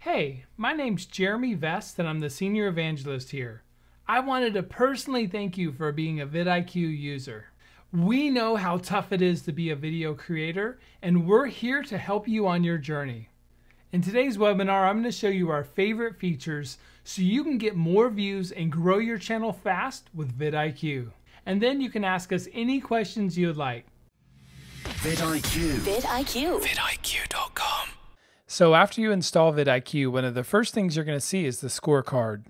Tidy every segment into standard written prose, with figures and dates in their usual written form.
Hey, my name's Jeremy Vest and I'm the Senior Evangelist here. I wanted to personally thank you for being a vidIQ user. We know how tough it is to be a video creator and we're here to help you on your journey. In today's webinar, I'm going to show you our favorite features so you can get more views and grow your channel fast with vidIQ. And then you can ask us any questions you'd like. vidIQ. vidIQ. vidIQ.com. So after you install vidIQ, one of the first things you're going to see is the scorecard.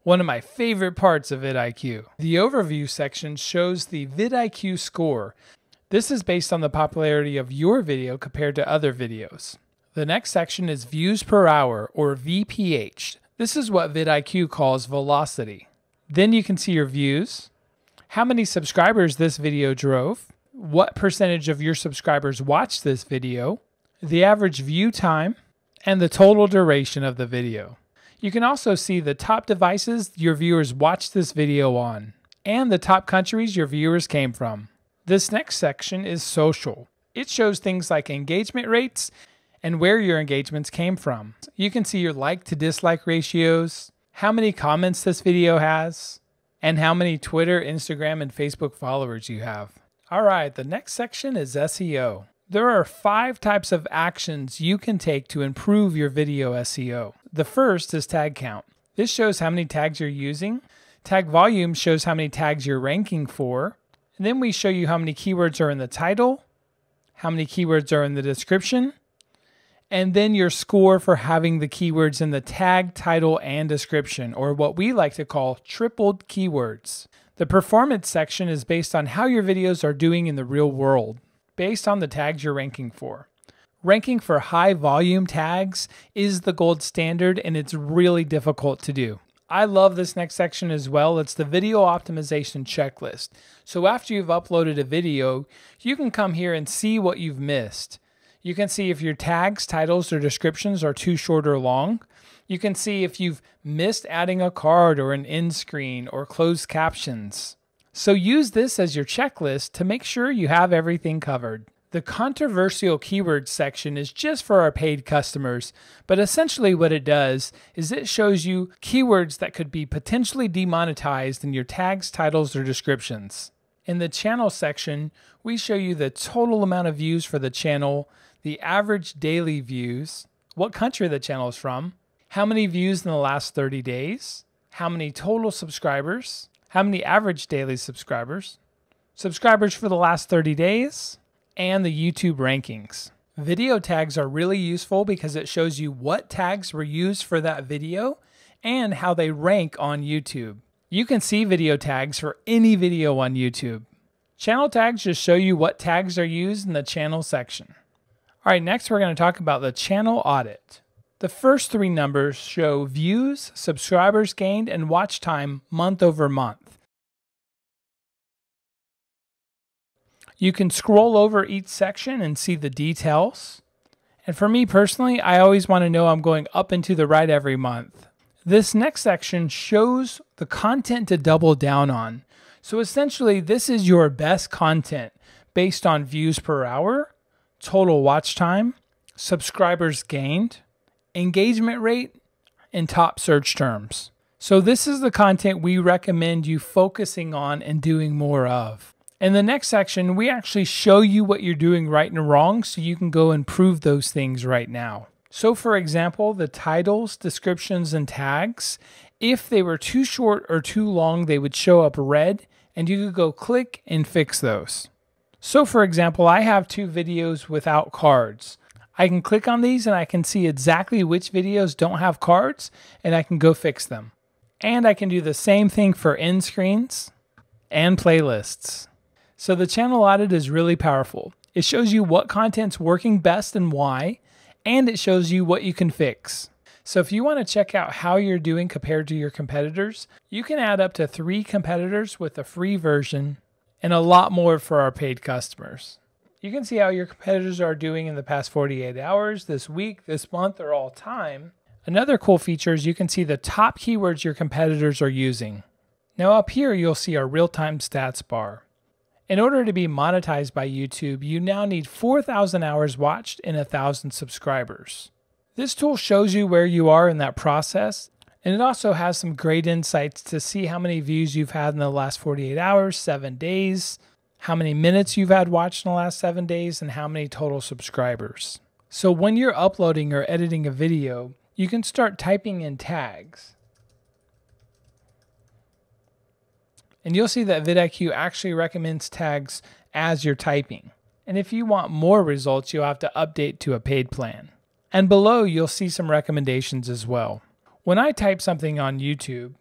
One of my favorite parts of vidIQ. The overview section shows the vidIQ score. This is based on the popularity of your video compared to other videos. The next section is views per hour, or VPH. This is what vidIQ calls velocity. Then you can see your views, how many subscribers this video drove, what percentage of your subscribers watched this video, the average view time, and the total duration of the video. You can also see the top devices your viewers watched this video on, and the top countries your viewers came from. This next section is social. It shows things like engagement rates and where your engagements came from. You can see your like to dislike ratios, how many comments this video has, and how many Twitter, Instagram, and Facebook followers you have. Alright, the next section is SEO. There are 5 types of actions you can take to improve your video SEO. The first is tag count. This shows how many tags you're using. Tag volume shows how many tags you're ranking for. And then we show you how many keywords are in the title, how many keywords are in the description, and then your score for having the keywords in the tag, title, and description, or what we like to call tripled keywords. The performance section is based on how your videos are doing in the real world, based on the tags you're ranking for. Ranking for high volume tags is the gold standard and it's really difficult to do. I love this next section as well. It's the video optimization checklist. So after you've uploaded a video, you can come here and see what you've missed. You can see if your tags, titles, or descriptions are too short or long. You can see if you've missed adding a card or an end screen or closed captions. So use this as your checklist to make sure you have everything covered. The controversial keywords section is just for our paid customers, but essentially what it does is it shows you keywords that could be potentially demonetized in your tags, titles, or descriptions. In the channel section, we show you the total amount of views for the channel, the average daily views, what country the channel is from, how many views in the last 30 days, how many total subscribers, how many average daily subscribers, subscribers for the last 30 days, and the YouTube rankings. Video tags are really useful because it shows you what tags were used for that video and how they rank on YouTube. You can see video tags for any video on YouTube. Channel tags just show you what tags are used in the channel section. All right, next we're going to talk about the channel audit. The first 3 numbers show views, subscribers gained, and watch time month over month. You can scroll over each section and see the details. And for me personally, I always want to know I'm going up and to the right every month. This next section shows the content to double down on. So essentially, this is your best content based on views per hour, total watch time, subscribers gained, engagement rate, and top search terms. So this is the content we recommend you focusing on and doing more of. In the next section, we actually show you what you're doing right and wrong so you can go improve those things right now. So for example, the titles, descriptions, and tags, if they were too short or too long, they would show up red and you could go click and fix those. So for example, I have 2 videos without cards. I can click on these and I can see exactly which videos don't have cards and I can go fix them. And I can do the same thing for end screens and playlists. So the channel audit is really powerful. It shows you what content's working best and why, and it shows you what you can fix. So if you want to check out how you're doing compared to your competitors, you can add up to 3 competitors with a free version and a lot more for our paid customers. You can see how your competitors are doing in the past 48 hours, this week, this month, or all time. Another cool feature is you can see the top keywords your competitors are using. Now up here, you'll see our real-time stats bar. In order to be monetized by YouTube, you now need 4,000 hours watched and 1,000 subscribers. This tool shows you where you are in that process, and it also has some great insights to see how many views you've had in the last 48 hours, 7 days, how many minutes you've had watched in the last 7 days, and how many total subscribers. So when you're uploading or editing a video, you can start typing in tags. And you'll see that vidIQ actually recommends tags as you're typing. And if you want more results, you'll have to update to a paid plan. And below, you'll see some recommendations as well. When I type something on YouTube,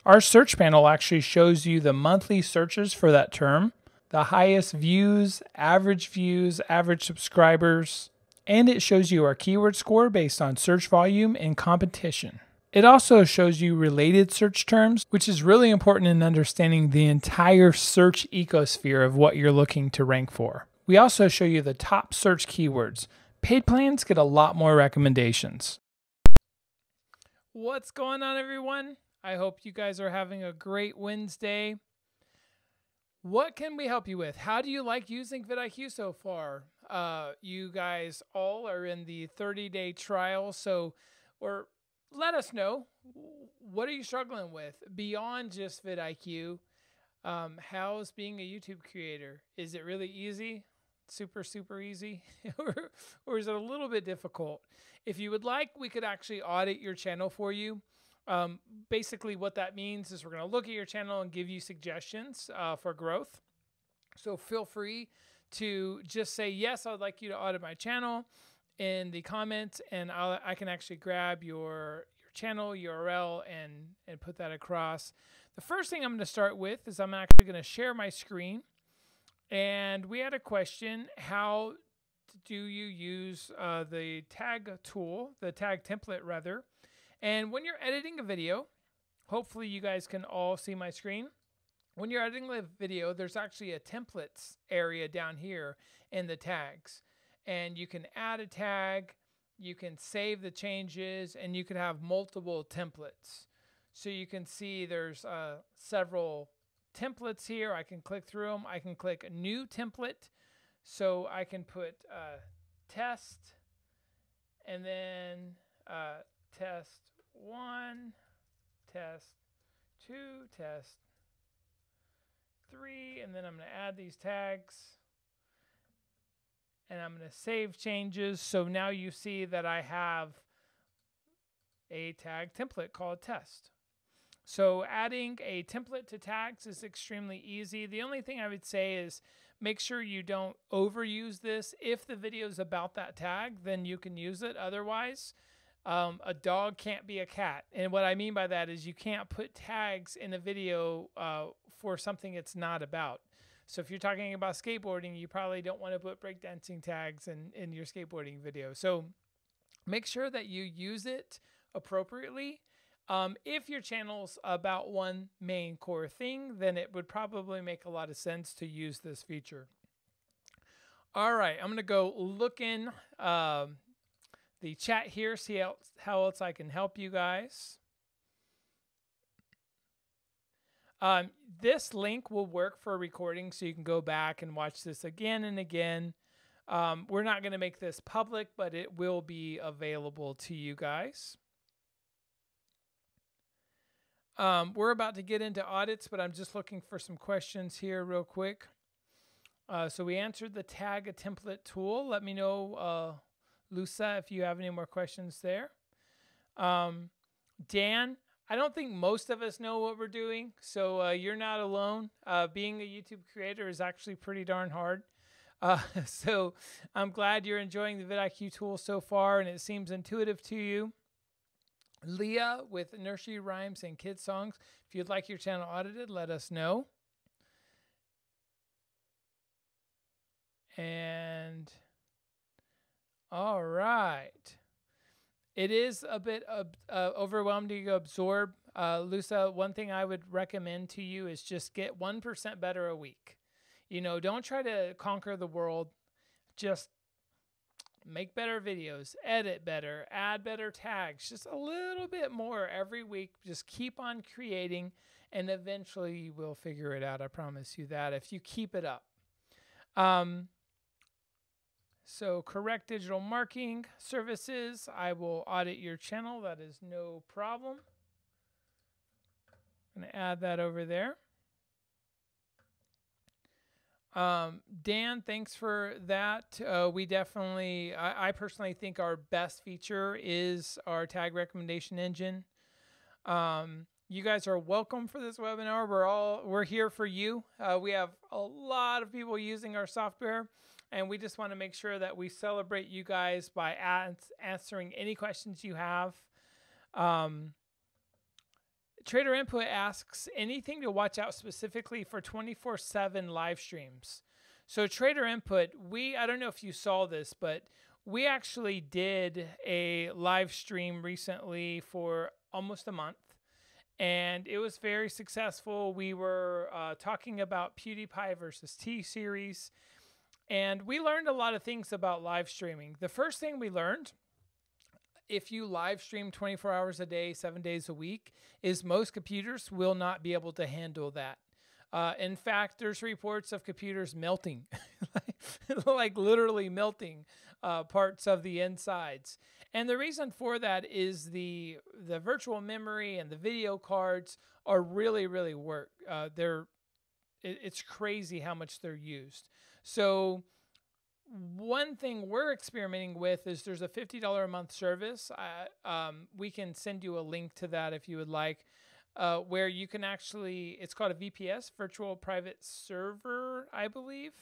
our search panel actually shows you the monthly searches for that term, the highest views, average subscribers, and it shows you our keyword score based on search volume and competition. It also shows you related search terms, which is really important in understanding the entire search ecosphere of what you're looking to rank for. We also show you the top search keywords. Paid plans get a lot more recommendations. What's going on, everyone? I hope you guys are having a great Wednesday. What can we help you with? How do you like using vidIQ so far? You guys all are in the 30-day trial, let us know, what are you struggling with beyond just vidIQ? How's being a YouTube creator? Is it really easy? Super easy? or is it a little bit difficult? If you would like, we could actually audit your channel for you. Basically what that means is we're going to look at your channel and give you suggestions for growth. So feel free to just say, yes, I'd like you to audit my channel in the comments, and I can actually grab your channel URL and put that across. The first thing I'm going to start with is I'm actually going to share my screen. And we had a question: how do you use the tag tool, the tag template rather? And when you're editing a video, hopefully you guys can all see my screen. When you're editing a video, there's actually a templates area down here in the tags. And you can add a tag, you can save the changes, and you can have multiple templates. So you can see there's several templates here. I can click through them. I can click a new template. So I can put test, and then test 1, test 2, test 3, and then I'm going to add these tags. And I'm going to save changes. So now you see that I have a tag template called test. So adding a template to tags is extremely easy. The only thing I would say is make sure you don't overuse this. If the video is about that tag, then you can use it. Otherwise, a dog can't be a cat. And what I mean by that is you can't put tags in a video for something it's not about. So if you're talking about skateboarding, you probably don't want to put breakdancing tags in your skateboarding video. So make sure that you use it appropriately. If your channel's about one main core thing, then it would probably make a lot of sense to use this feature. All right, I'm going to go look in the chat here, see how else I can help you guys. This link will work for recording, so you can go back and watch this again and again. We're not going to make this public, but it will be available to you guys. We're about to get into audits, but I'm just looking for some questions here real quick. So we answered the tag a template tool. Let me know, Lusa, if you have any more questions there. Dan, I don't think most of us know what we're doing, so you're not alone. Being a YouTube creator is actually pretty darn hard. So I'm glad you're enjoying the vidIQ tool so far, and it seems intuitive to you. Leah with nursery rhymes and kids songs. If you'd like your channel audited, let us know. And all right. It is a bit overwhelming to absorb. Lusa, one thing I would recommend to you is just get 1% better a week. You know, don't try to conquer the world. Just make better videos, edit better, add better tags, just a little bit more every week. Just keep on creating, and eventually you will figure it out. I promise you that if you keep it up. So correct digital marketing services. I will audit your channel. That is no problem. I'm going to add that over there. Dan, thanks for that. We definitely, I personally think our best feature is our tag recommendation engine. You guys are welcome for this webinar. We're here for you. We have a lot of people using our software, and we just want to make sure that we celebrate you guys by answering any questions you have. Trader Input asks anything to watch out specifically for 24/7 live streams. So Trader Input, I don't know if you saw this, but we actually did a live stream recently for almost a month, and it was very successful. We were talking about PewDiePie versus T-Series, and we learned a lot of things about live streaming. The first thing we learned, if you live stream 24 hours a day, 7 days a week, is most computers will not be able to handle that. In fact, there's reports of computers melting, like literally melting parts of the insides. And the reason for that is the virtual memory and the video cards are really, really work. It's crazy how much they're used. So one thing we're experimenting with is there's a $50 a month service. We can send you a link to that if you would like, where you can actually, it's called a VPS, Virtual Private Server, I believe.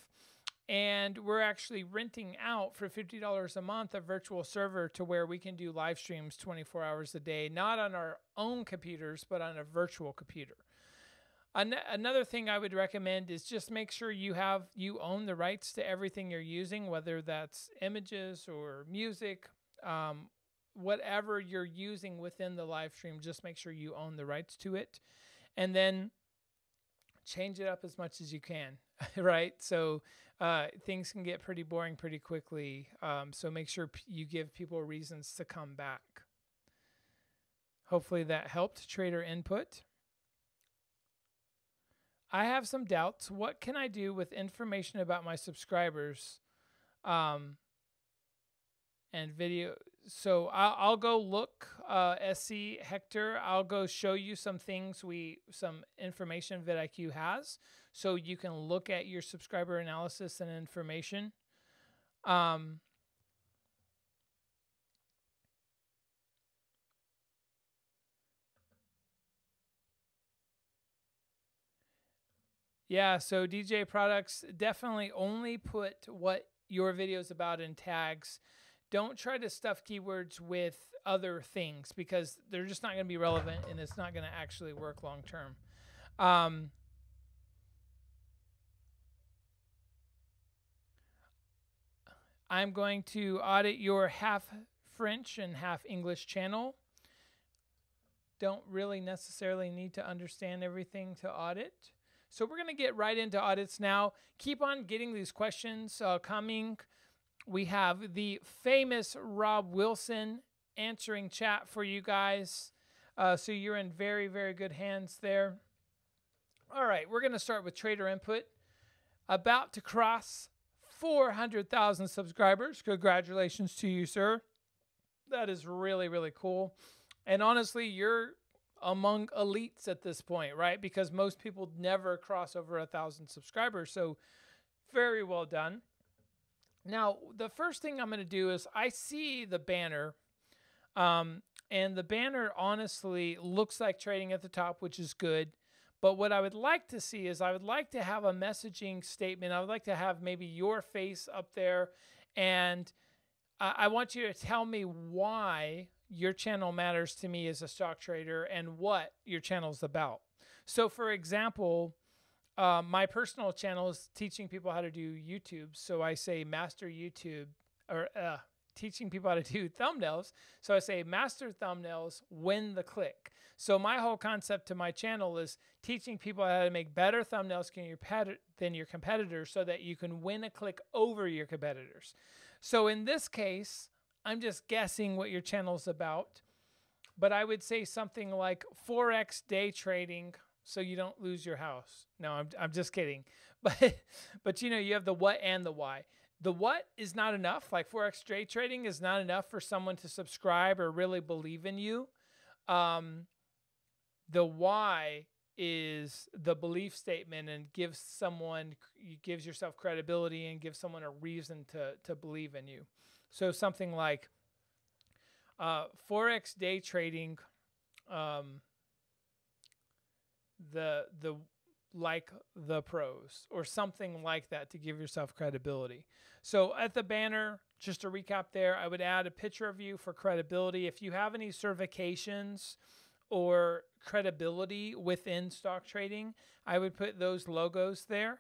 And we're actually renting out for $50 a month a virtual server to where we can do live streams 24 hours a day, not on our own computers, but on a virtual computer. Another thing I would recommend is just make sure you own the rights to everything you're using, whether that's images or music, whatever you're using within the live stream, just make sure you own the rights to it. And then change it up as much as you can, right? So things can get pretty boring pretty quickly. So make sure you give people reasons to come back. Hopefully that helped. Trader Input. I have some doubts. What can I do with information about my subscribers and video? So I'll go look, SC Hector. I'll go show you some things, some information vidIQ has, so you can look at your subscriber analysis and information. Yeah, so DJ Products, definitely only put what your video is about in tags. Don't try to stuff keywords with other things because they're just not going to be relevant and it's not going to actually work long term. I'm going to audit your half French and half English channel. Don't really necessarily need to understand everything to audit. So we're going to get right into audits now. Keep on getting these questions coming. We have the famous Rob Wilson answering chat for you guys. So you're in very, very good hands there. All right, we're going to start with Trader Input. About to cross 400,000 subscribers. Congratulations to you, sir. That is really, really cool. And honestly, you're among elites at this point, right? Because most people never cross over 1,000 subscribers. So very well done. Now, the first thing I'm going to do is I see the banner, and the banner honestly looks like trading at the top, which is good. But what I would like to see is I would like to have a messaging statement. I would like to have maybe your face up there, and I want you to tell me why your channel matters to me as a stock trader and what your channel is about. So for example, my personal channel is teaching people how to do YouTube. So I say master YouTube, or teaching people how to do thumbnails. So I say master thumbnails, win the click. So my whole concept to my channel is teaching people how to make better thumbnails than your competitors so that you can win a click over your competitors. So in this case, I'm just guessing what your channel's about, but I would say something like Forex day trading so you don't lose your house. No, I'm just kidding. but you have the what and the why. The what is not enough. Like Forex day trading is not enough for someone to subscribe or really believe in you. The why is the belief statement and gives yourself credibility and gives someone a reason to believe in you. So something like Forex day trading, like the pros or something like that to give yourself credibility. So at the banner, just to recap there, I would add a picture of you for credibility. If you have any certifications or credibility within stock trading, I would put those logos there.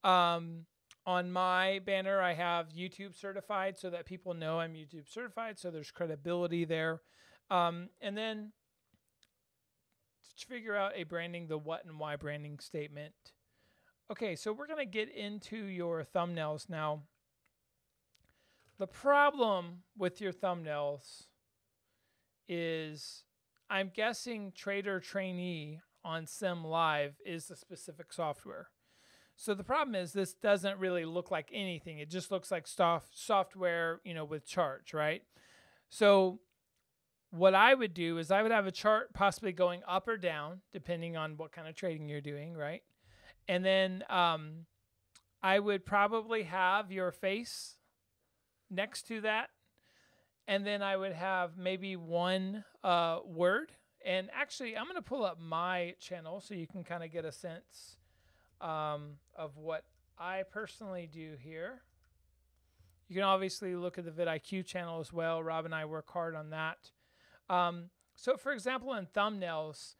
On my banner, I have YouTube certified so that people know I'm YouTube certified. So there's credibility there. And then to figure out the what and why branding statement. Okay, so we're going to get into your thumbnails now. The problem with your thumbnails is, I'm guessing Trader Trainee on Sim Live is the specific software. So the problem is this doesn't really look like anything. It just looks like software, with charts, right? So what I would do is I would have a chart possibly going up or down, depending on what kind of trading you're doing, right? And then I would probably have your face next to that. And then I would have maybe one word. And actually, I'm going to pull up my channel so you can kind of get a sense of what I personally do here. You can obviously look at the vidIQ channel as well. Rob and I work hard on that. So for example, in thumbnails,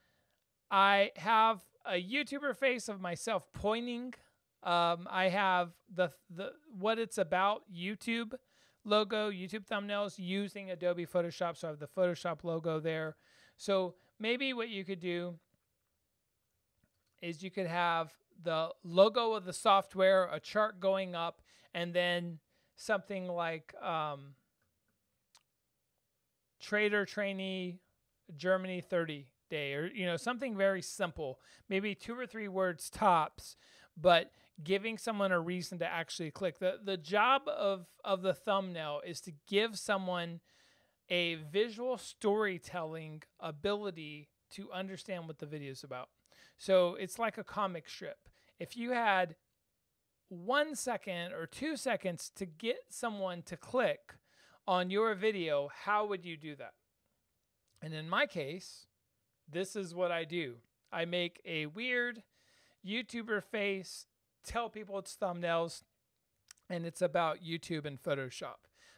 I have a YouTuber face of myself pointing. I have the what it's about YouTube logo, YouTube thumbnails using Adobe Photoshop. So I have the Photoshop logo there. So maybe what you could do is you could have the logo of the software, a chart going up, and then something like Trader Trainee Germany 30 day, or something very simple, maybe 2 or 3 words tops, but giving someone a reason to actually click. The job of the thumbnail is to give someone a visual storytelling ability to understand what the video is about. So it's like a comic strip. If you had 1 second or 2 seconds to get someone to click on your video, how would you do that? And in my case, this is what I do. I make a weird YouTuber face, tell people it's thumbnails, and it's about YouTube and Photoshop.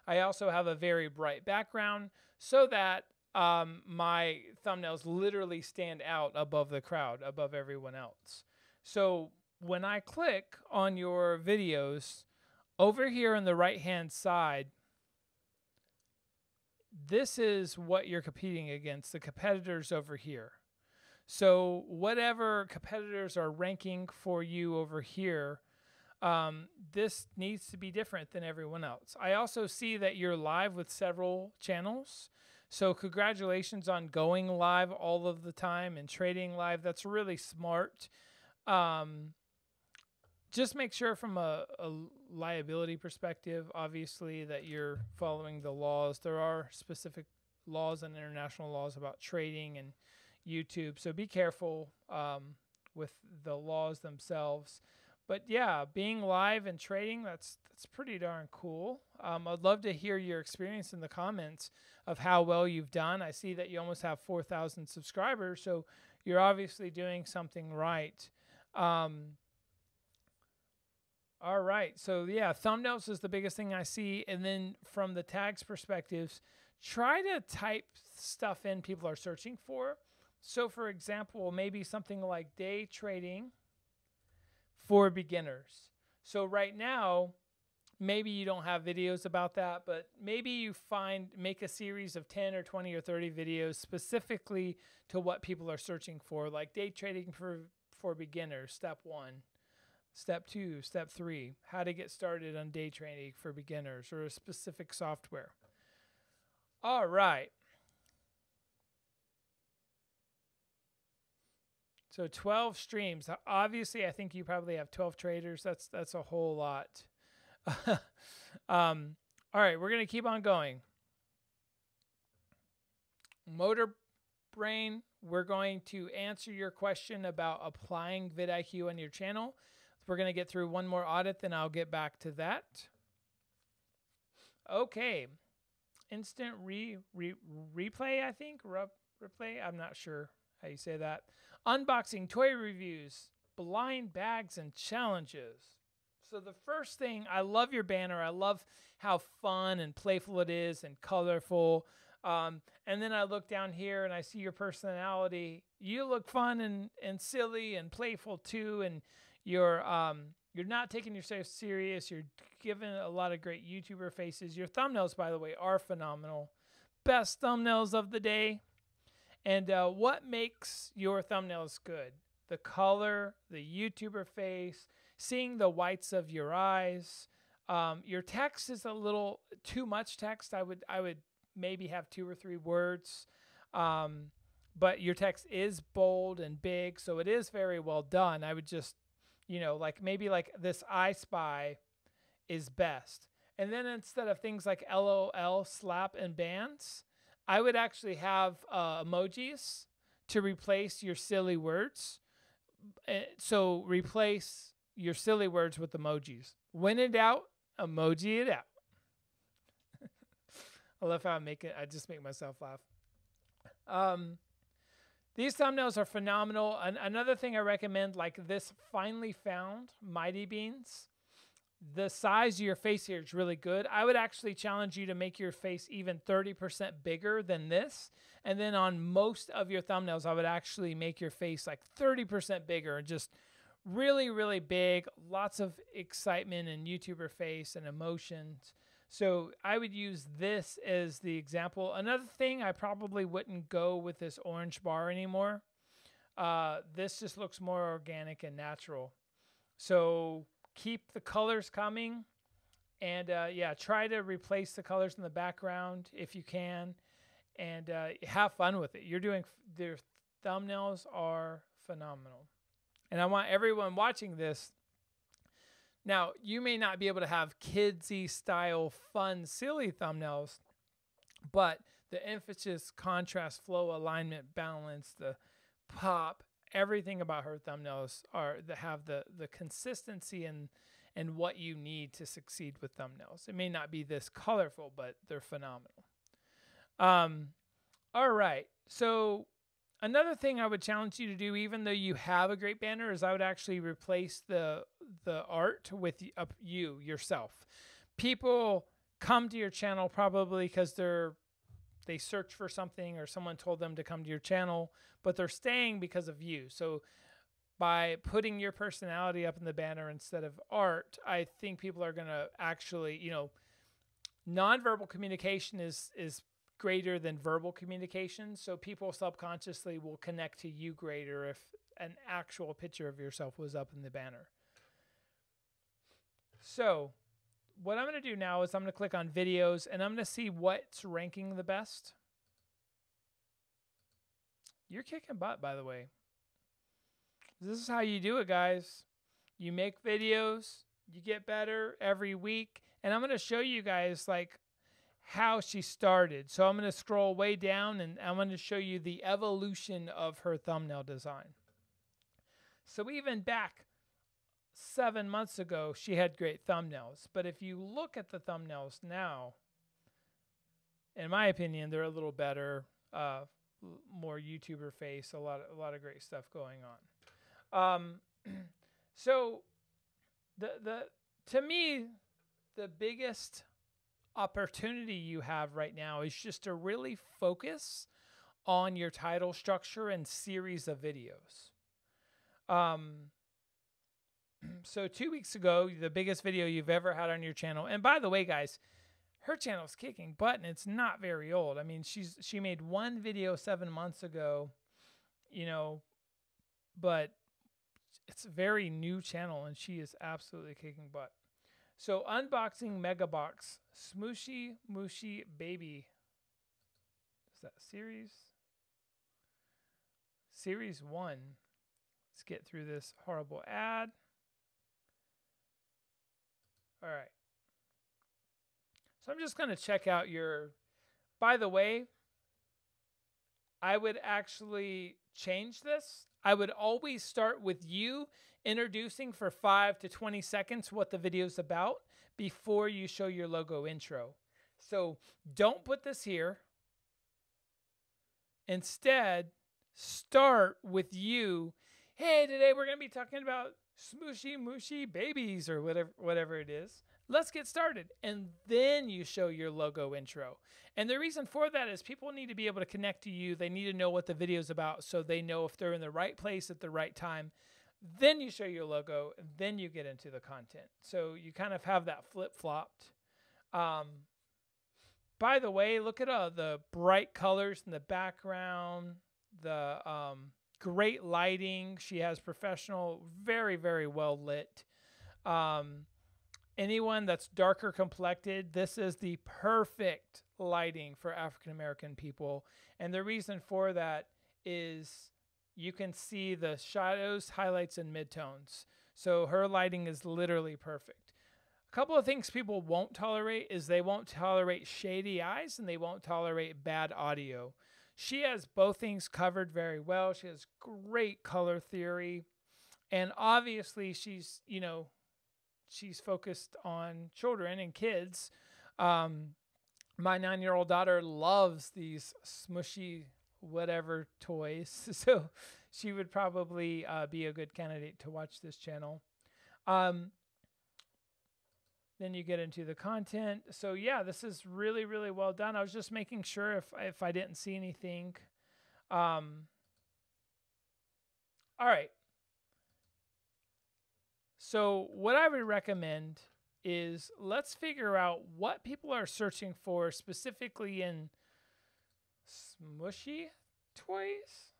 I also have a very bright background so that my thumbnails literally stand out above the crowd, above everyone else. So when I click on your videos, over here on the right-hand side, this is what you're competing against, the competitors over here. So whatever competitors are ranking for you over here, this needs to be different than everyone else. I also see that you're live with several channels. So congratulations on going live all of the time and trading live. That's really smart. Just make sure from a liability perspective, obviously, that you're following the laws. There are specific laws and international laws about trading and YouTube. So be careful with the laws themselves. But yeah, being live and trading, that's pretty darn cool. I'd love to hear your experience in the comments of how well you've done. I see that you almost have 4,000 subscribers, so you're obviously doing something right. All right, so yeah, thumbnails is the biggest thing I see. And then from the tags perspectives, try to type stuff in people are searching for. So for example, maybe something like day trading for beginners. So right now, maybe you don't have videos about that, but maybe you make a series of 10 or 20 or 30 videos specifically to what people are searching for, like day trading for beginners, step 1. Step 2, step 3, how to get started on day trading for beginners or a specific software. All right. So 12 streams. Obviously, I think you probably have 12 traders. That's a whole lot. All right, we're going to keep on going. Motor Brain, we're going to answer your question about applying vidIQ on your channel. We're going to get through one more audit, then I'll get back to that. Okay. Instant replay, I think. Replay, I'm not sure how you say that. Unboxing, toy reviews, blind bags, and challenges. So the first thing, I love your banner. I love how fun and playful it is and colorful. And then I look down here and I see your personality. You look fun and silly and playful too. And you're not taking yourself serious. You're giving a lot of great YouTuber faces. Your thumbnails, by the way, are phenomenal. Best thumbnails of the day. And what makes your thumbnails good? The color, the YouTuber face, seeing the whites of your eyes. Your text is a little too much text. I would maybe have 2 or 3 words. But your text is bold and big, so it is very well done. I would just, like maybe like this I Spy is best. And then instead of things like LOL, slap, and bands, I would actually have emojis to replace your silly words. So replace your silly words with emojis. When in doubt, emoji it out. I love how I just make myself laugh. These thumbnails are phenomenal. Another thing I recommend, like this finely found Mighty Beans. The size of your face here is really good. I would actually challenge you to make your face even 30% bigger than this. And then on most of your thumbnails, I would actually make your face like 30% bigger and just really, really big. Lots of excitement and YouTuber face and emotions. So I would use this as the example. Another thing, I probably wouldn't go with this orange bar anymore. This just looks more organic and natural. So keep the colors coming. And yeah, try to replace the colors in the background if you can. And have fun with it. Their thumbnails are phenomenal. And I want everyone watching this. Now, you may not be able to have kidsy style, fun, silly thumbnails, but the emphasis, contrast, flow, alignment, balance, the pop, everything about her thumbnails have the consistency and what you need to succeed with thumbnails. It may not be this colorful, but they're phenomenal. All right. So another thing I would challenge you to do, even though you have a great banner, is I would actually replace the art with you yourself. People come to your channel probably because they search for something or someone told them to come to your channel, but they're staying because of you. So by putting your personality up in the banner instead of art, I think people are going to actually, nonverbal communication is greater than verbal communication. So people subconsciously will connect to you greater if an actual picture of yourself was up in the banner. So what I'm going to do now is I'm going to click on videos and I'm going to see what's ranking the best. You're kicking butt, by the way. This is how you do it, guys. You make videos, you get better every week. And I'm going to show you guys like how she started. So I'm going to scroll way down and I'm going to show you the evolution of her thumbnail design. So even back 7 months ago, she had great thumbnails. But if you look at the thumbnails now, in my opinion, they're a little better, more YouTuber face, a lot of great stuff going on. So to me, the biggest opportunity you have right now is just to really focus on your title structure and series of videos. So 2 weeks ago, the biggest video you've ever had on your channel, and by the way, guys, her channel's kicking butt and it's not very old. I mean, she made one video 7 months ago, but it's a very new channel and she is absolutely kicking butt. So unboxing mega box, Smooshy Mooshy Baby. Is that series? Series 1. Let's get through this horrible ad. All right. So I'm just going to check out your, by the way, I would actually change this. I would always start with you introducing for 5 to 20 seconds what the video is about before you show your logo intro. So don't put this here. Instead, start with you. Hey, today we're going to be talking about smooshy, mushy babies or whatever it is. Let's get started. And then you show your logo intro. And the reason for that is people need to be able to connect to you. They need to know what the video is about so they know if they're in the right place at the right time. Then you show your logo, and then you get into the content. So you kind of have that flip-flopped. By the way, look at the bright colors in the background, the great lighting. She has professional, very, very well lit. Anyone that's darker complected, this is the perfect lighting for African American people. And the reason for that is you can see the shadows, highlights, and midtones. So her lighting is literally perfect. A couple of things people won't tolerate is they won't tolerate shady eyes and they won't tolerate bad audio. She has both things covered very well. She has great color theory. And obviously she's, you know, she's focused on children and kids. My 9-year-old daughter loves these smushy whatever toys. So she would probably be a good candidate to watch this channel. Then you get into the content. So yeah, this is really, really well done. I was just making sure if I didn't see anything. All right. So what I would recommend is let's figure out what people are searching for specifically in smushy toys.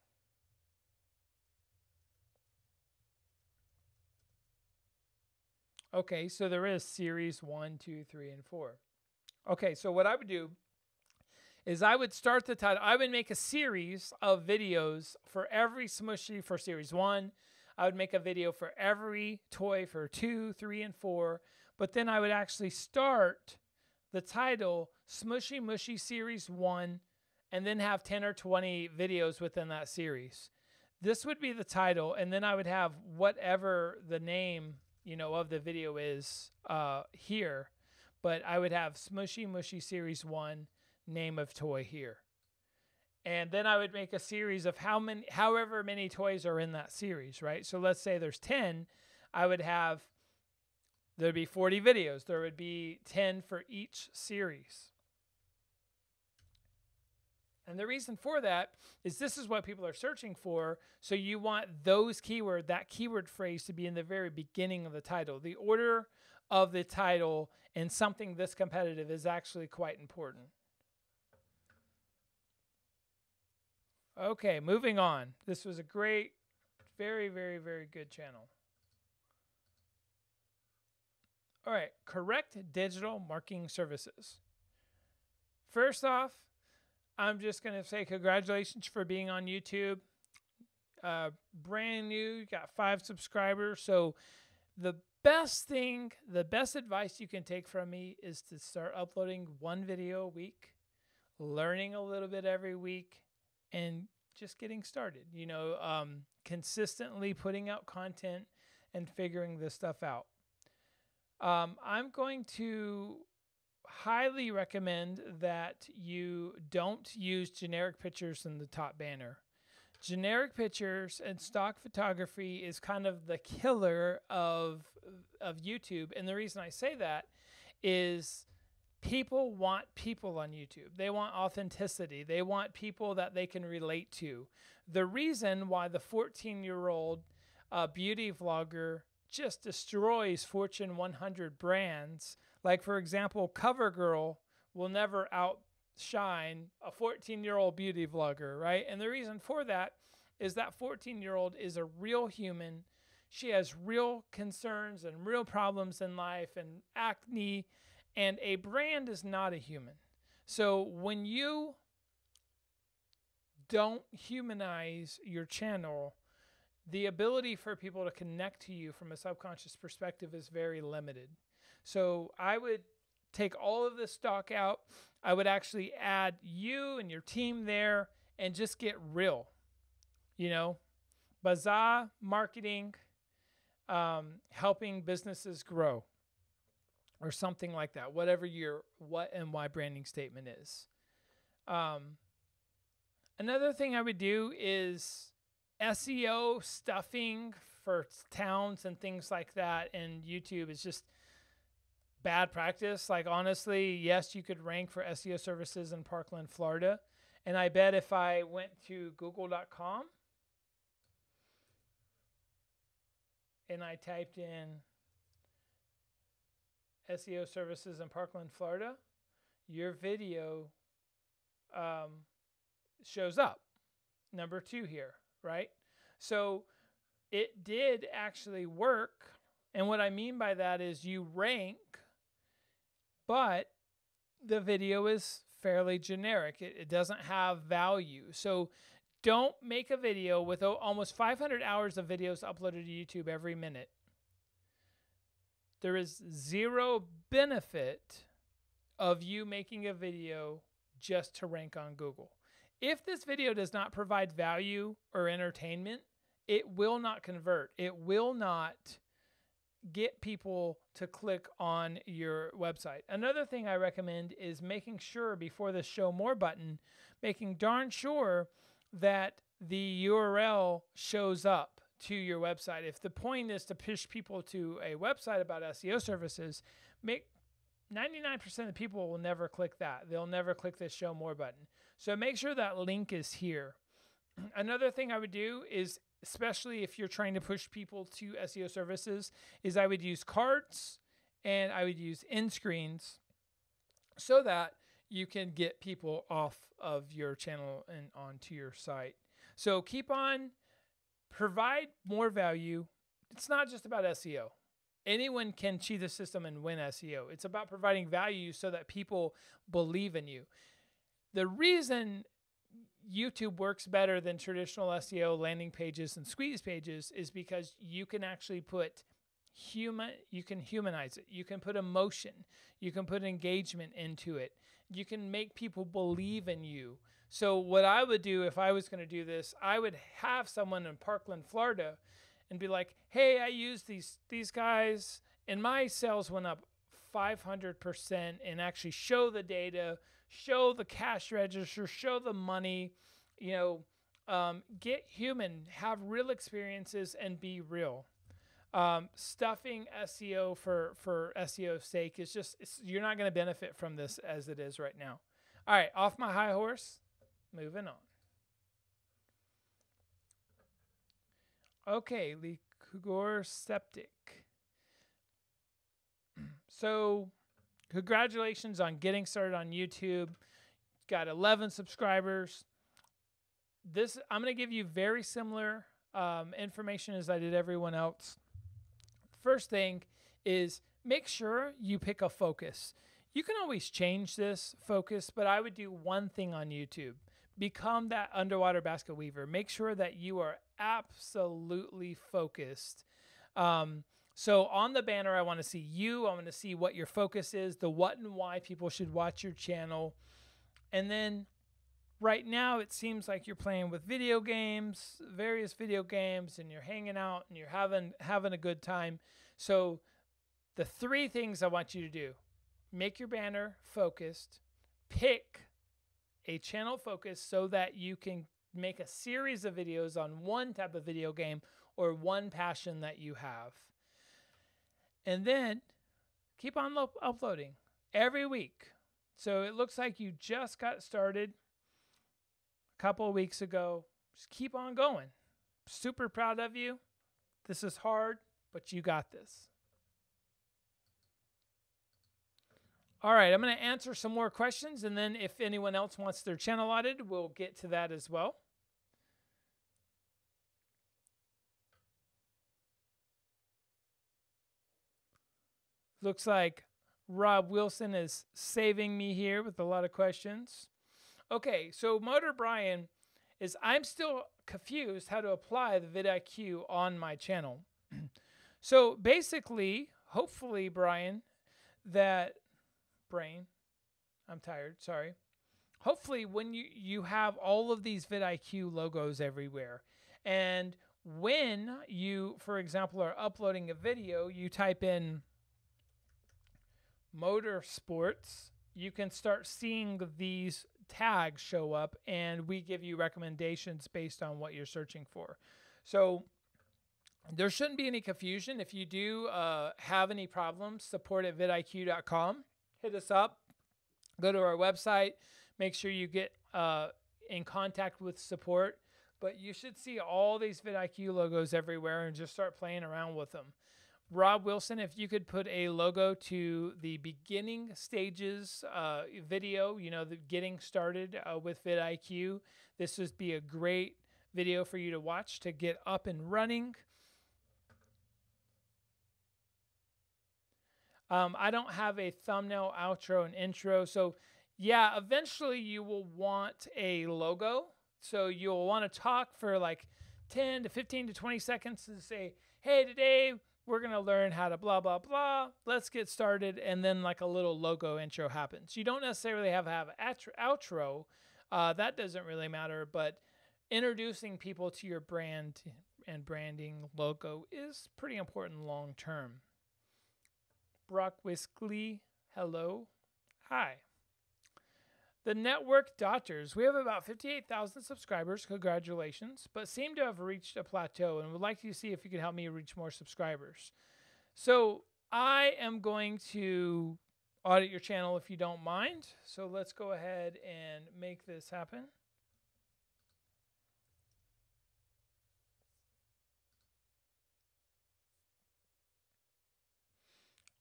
Okay, so there is series 1, 2, 3, and 4. Okay, so what I would do is I would start the title. I would make a series of videos for every smushy for series 1. I would make a video for every toy for 2, 3, and 4. But then I would actually start the title Smushy Mushy Series 1 and then have 10 or 20 videos within that series. This would be the title, and then I would have whatever the name, you know, of the video is here. But I would have Smushy Mushy Series 1, name of toy here. And then I would make a series of however many toys are in that series, right? So let's say there's 10. There'd be 40 videos. There would be 10 for each series. And the reason for that is this is what people are searching for. So you want that keyword phrase to be in the very beginning of the title. The order of the title in something this competitive is actually quite important. Okay, moving on. This was a great, very, very, very good channel. All right, correct digital marketing services. First off, I'm just going to say congratulations for being on YouTube. Brand new, you got 5 subscribers. So the best advice you can take from me is to start uploading 1 video a week, learning a little bit every week, and just getting started, you know, consistently putting out content and figuring this stuff out. I'm going to highly recommend that you don't use generic pictures in the top banner. Generic pictures and stock photography is kind of the killer of YouTube. And the reason I say that is people want people on YouTube. They want authenticity. They want people that they can relate to. The reason why the 14-year-old beauty vlogger just destroys Fortune 100 brands, like for example, CoverGirl will never outshine a 14-year-old beauty vlogger, right? And the reason for that is that 14-year-old is a real human. She has real concerns and real problems in life and acne, and a brand is not a human. So when you don't humanize your channel, the ability for people to connect to you from a subconscious perspective is very limited. So I would take all of this stock out. I would actually add you and your team there and just get real. You know, bazaar marketing, helping businesses grow, or something like that. Whatever your what and why branding statement is. Another thing I would do is SEO stuffing for towns and things like that. And YouTube is just bad practice. Like, honestly, yes, you could rank for SEO services in Parkland, Florida. And I bet if I went to google.com and I typed in SEO services in Parkland, Florida, your video shows up. Number 2 here, right? So it did actually work. And what I mean by that is you rank, but the video is fairly generic. It doesn't have value. So don't make a video with almost 500 hours of videos uploaded to YouTube every minute. There is zero benefit of you making a video just to rank on Google. If this video does not provide value or entertainment, it will not convert. It will not get people to click on your website. Another thing I recommend is making sure before the show more button, making darn sure that the URL shows up to your website. If the point is to push people to a website about SEO services, 99% of the people will never click that. They'll never click the show more button. So make sure that link is here. Another thing I would do is, especially if you're trying to push people to SEO services, is I would use cards and I would use end screens so that you can get people off of your channel and onto your site. So keep on, provide more value. It's not just about SEO. Anyone can cheat the system and win SEO. It's about providing value so that people believe in you. The reason YouTube works better than traditional SEO landing pages and squeeze pages is because you can actually put you can humanize it. You can put emotion. You can put engagement into it. You can make people believe in you. So what I would do if I was going to do this, I would have someone in Parkland, Florida, and be like, hey, I used these guys and my sales went up 500%, and actually show the data, show the cash register, show the money, get human, have real experiences and be real. Stuffing SEO for SEO's sake is you're not going to benefit from this as it is right now. All right, off my high horse, moving on. Okay, Ligor Septic. So, congratulations on getting started on YouTube. Got 11 subscribers. I'm going to give you very similar information as I did everyone else. First thing is make sure you pick a focus. You can always change this focus, but I would do one thing on YouTube. Become that underwater basket weaver. Make sure that you are absolutely focused. So on the banner, I want to see you. I want to see what your focus is, the what and why people should watch your channel. And then right now, it seems like you're playing with video games, various video games, and you're hanging out and you're having a good time. So the 3 things I want you to do: make your banner focused, pick a channel focus so that you can make a series of videos on one type of video game or one passion that you have. And then keep on uploading every week. So it looks like you just got started a couple of weeks ago. Just keep on going. Super proud of you. This is hard, but you got this. All right, I'm going to answer some more questions, and then if anyone else wants their channel audited, we'll get to that as well. Looks like Rob Wilson is saving me here with a lot of questions. Okay, so Motor Brian is, I'm still confused how to apply the vidIQ on my channel. So basically, hopefully, Brian, I'm tired, sorry. Hopefully when you have all of these vidIQ logos everywhere, and when you, for example, are uploading a video, you type in motorsports, you can start seeing these tags show up, and we give you recommendations based on what you're searching for. So there shouldn't be any confusion. If you do have any problems, support at vidIQ.com. Hit us up. Go to our website. Make sure you get in contact with support. But you should see all these vidIQ logos everywhere and just start playing around with them. Rob Wilson, if you could put a logo to the beginning stages video, the getting started with vidIQ, this would be a great video for you to watch to get up and running. I don't have a thumbnail, outro, and intro. So yeah, eventually you will want a logo. So you'll want to talk for like 10 to 15 to 20 seconds to say, hey, today we're going to learn how to blah, blah, blah. Let's get started. And then like a little logo intro happens. You don't necessarily have to have an outro. That doesn't really matter. But introducing people to your brand and branding logo is pretty important long term. Brock Wiskley, hello. Hi. The Network Doctors. We have about 58,000 subscribers. Congratulations. But seem to have reached a plateau and would like to see if you can help me reach more subscribers. So I am going to audit your channel if you don't mind. So let's go ahead and make this happen.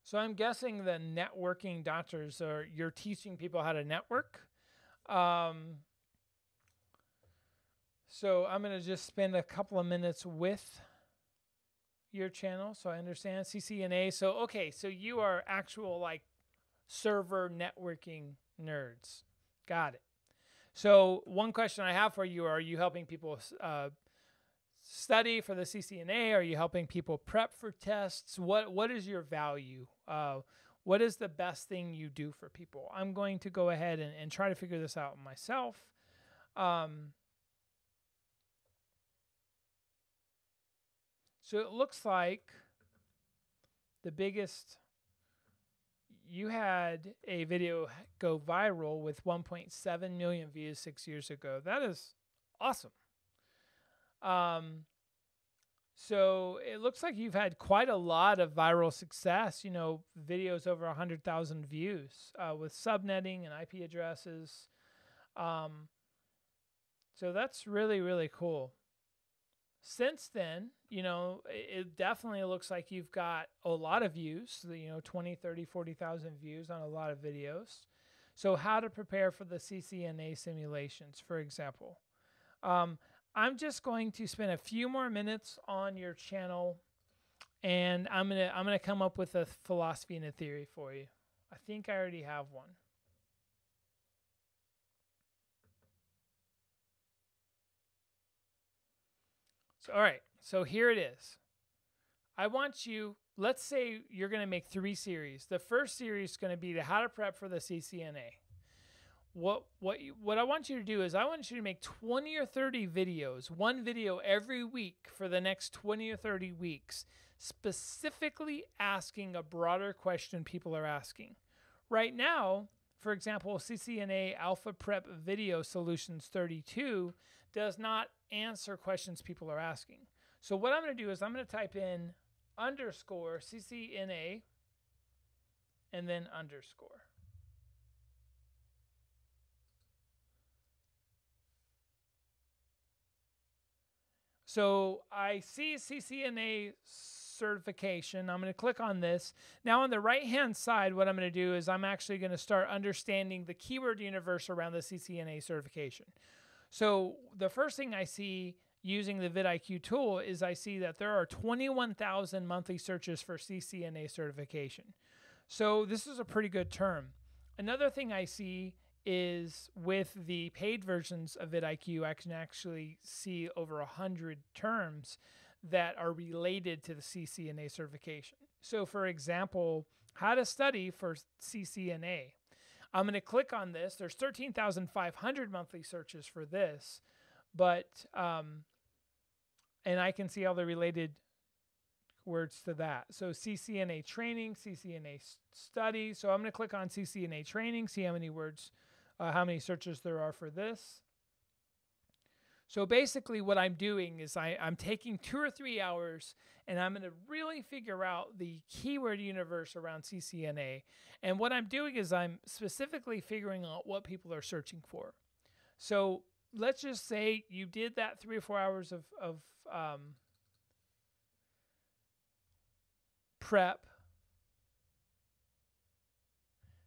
So I'm guessing the networking doctors you're teaching people how to network. So I'm going to just spend a couple of minutes with your channel so I understand CCNA. So, okay, so you are actual like server networking nerds. Got it. So one question I have for you, are you helping people study for the CCNA? Are you helping people prep for tests? What is your value? What is the best thing you do for people? I'm going to go ahead and try to figure this out myself. So it looks like you had a video go viral with 1.7 million views 6 years ago. That is awesome. So it looks like you've had quite a lot of viral success, videos over 100,000 views with subnetting and IP addresses. So that's really, really cool. Since then, it definitely looks like you've got a lot of views, 20, 30, 40,000 views on a lot of videos. So how to prepare for the CCNA simulations, for example. I'm just going to spend a few more minutes on your channel, and I'm gonna come up with a philosophy and a theory for you. I think I already have one. So, all right, so here it is. I want you, let's say you're going to make 3 series. The first series is going to be the how to prep for the CCNA. What I want you to do is I want you to make 20 or 30 videos, one video every week for the next 20 or 30 weeks, specifically asking a broader question people are asking. Right now, for example, CCNA Alpha Prep Video Solutions 32 does not answer questions people are asking. So what I'm going to do is I'm going to type in underscore CCNA and then underscore. So I see CCNA certification. I'm going to click on this. Now on the right-hand side, what I'm going to do is I'm actually going to start understanding the keyword universe around the CCNA certification. So the first thing I see using the vidIQ tool is I see that there are 21,000 monthly searches for CCNA certification. So this is a pretty good term. Another thing I see is with the paid versions of vidIQ, I can actually see over 100 terms that are related to the CCNA certification. So for example, how to study for CCNA. I'm going to click on this. There's 13,500 monthly searches for this, but, and I can see all the related words to that. So CCNA training, CCNA study. So I'm going to click on CCNA training, see how many words, how many searches there are for this. So basically what I'm doing is I'm taking 2 or 3 hours and I'm going to really figure out the keyword universe around CCNA. And what I'm doing is I'm specifically figuring out what people are searching for. So let's just say you did that 3 or 4 hours of prep.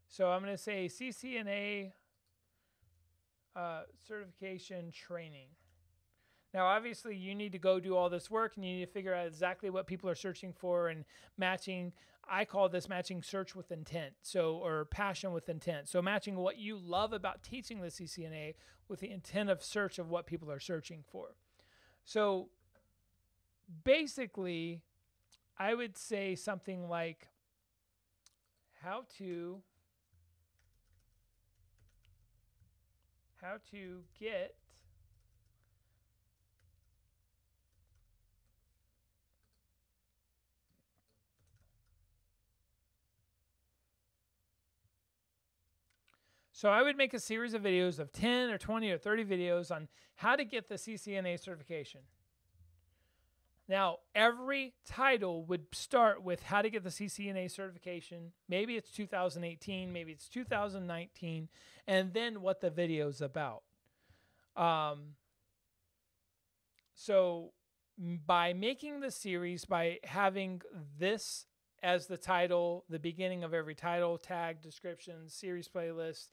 So I'm going to say CCNA certification training. Now, obviously, you need to go do all this work and you need to figure out exactly what people are searching for and matching. I call this matching search with intent, or passion with intent. So matching what you love about teaching the CCNA with the intent of search of what people are searching for. So basically, I would say something like how to get So I would make a series of videos of 10 or 20 or 30 videos on how to get the CCNA certification. Now, every title would start with how to get the CCNA certification. Maybe it's 2018, maybe it's 2019, and then what the video is about. So by making the series, by having this as the title, the beginning of every title, tag, description, series playlist,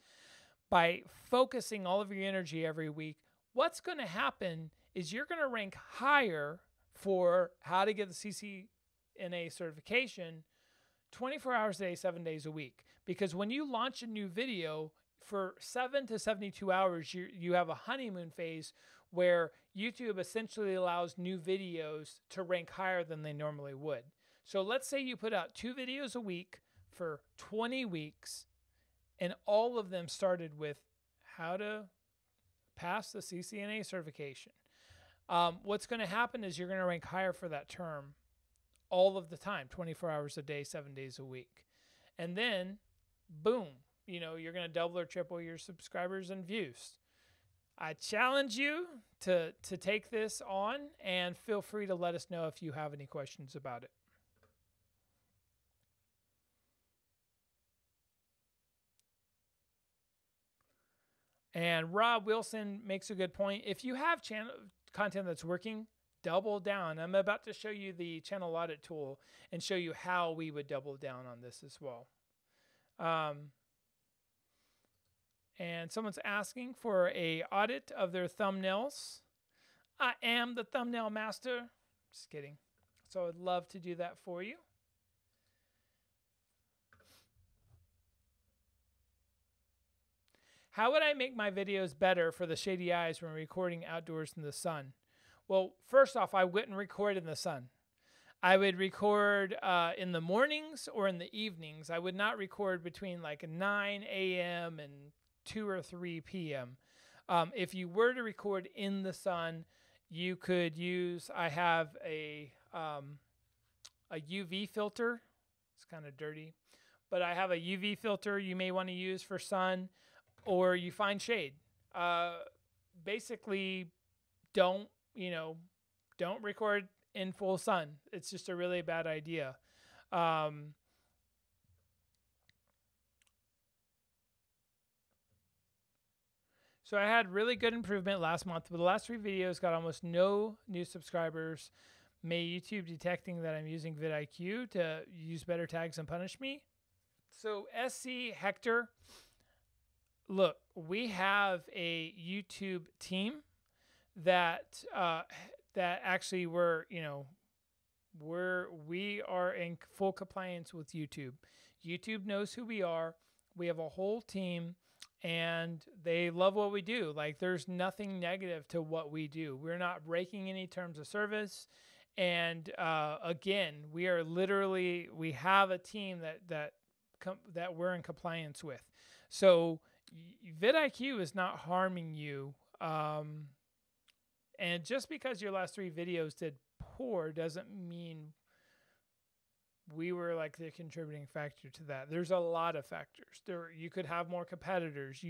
by focusing all of your energy every week, what's going to happen is you're going to rank higher for how to get the CCNA certification 24 hours a day, 7 days a week. Because when you launch a new video, for 7 to 72 hours, you have a honeymoon phase where YouTube essentially allows new videos to rank higher than they normally would. So let's say you put out 2 videos a week for 20 weeks, and all of them started with how to pass the CCNA certification. What's going to happen is you're going to rank higher for that term all of the time, 24 hours a day, 7 days a week. And then, boom, you're going to double or triple your subscribers and views. I challenge you to take this on, and feel free to let us know if you have any questions about it. And Rob Wilson makes a good point. If you have channel content that's working, double down. I'm about to show you the channel audit tool and show you how we would double down on this as well. And someone's asking for a audit of their thumbnails. I am the thumbnail master. Just kidding. So I'd love to do that for you. How would I make my videos better for the shady eyes when recording outdoors in the sun? Well, first off, I wouldn't record in the sun. I would record in the mornings or in the evenings. I would not record between like 9 a.m. and 2 or 3 p.m. If you were to record in the sun, you could use, I have a UV filter. It's kind of dirty, but I have a UV filter you may want to use for sun, or you find shade. Basically, don't record in full sun. It's just a really bad idea. So I had really good improvement last month, but the last 3 videos got almost no new subscribers. May YouTube detecting that I'm using vidIQ to use better tags and punish me? So SC Hector, look, we have a YouTube team that actually we are in full compliance with YouTube. YouTube knows who we are. We have a whole team, and they love what we do. Like, there's nothing negative to what we do. We're not breaking any terms of service. And again, we have a team that we're in compliance with. So vidIQ is not harming you. And just because your last 3 videos did poor doesn't mean we were like the contributing factor to that. There's a lot of factors. You could have more competitors.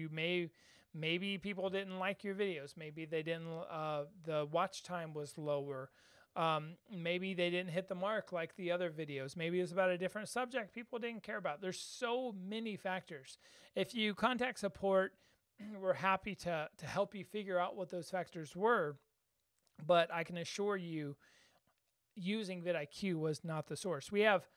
Maybe people didn't like your videos. Maybe they didn't. The watch time was lower. Maybe they didn't hit the mark like the other videos. Maybe it's about a different subject people didn't care about. There's so many factors. If you contact support, we're happy to help you figure out what those factors were. But I can assure you, using vidIQ was not the source. We have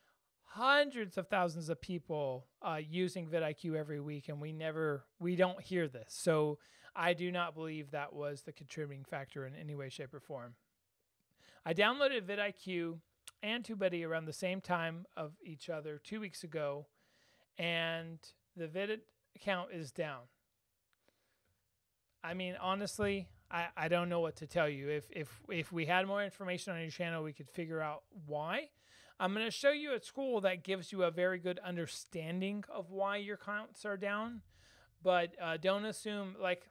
hundreds of thousands of people using vidIQ every week, and we don't hear this. So I do not believe that was the contributing factor in any way, shape, or form. I downloaded vidIQ and TubeBuddy around the same time of each other 2 weeks ago, and the vid account is down. I mean, honestly, I don't know what to tell you. If we had more information on your channel, we could figure out why. I'm going to show you a tool that gives you a very good understanding of why your counts are down, but don't assume, like,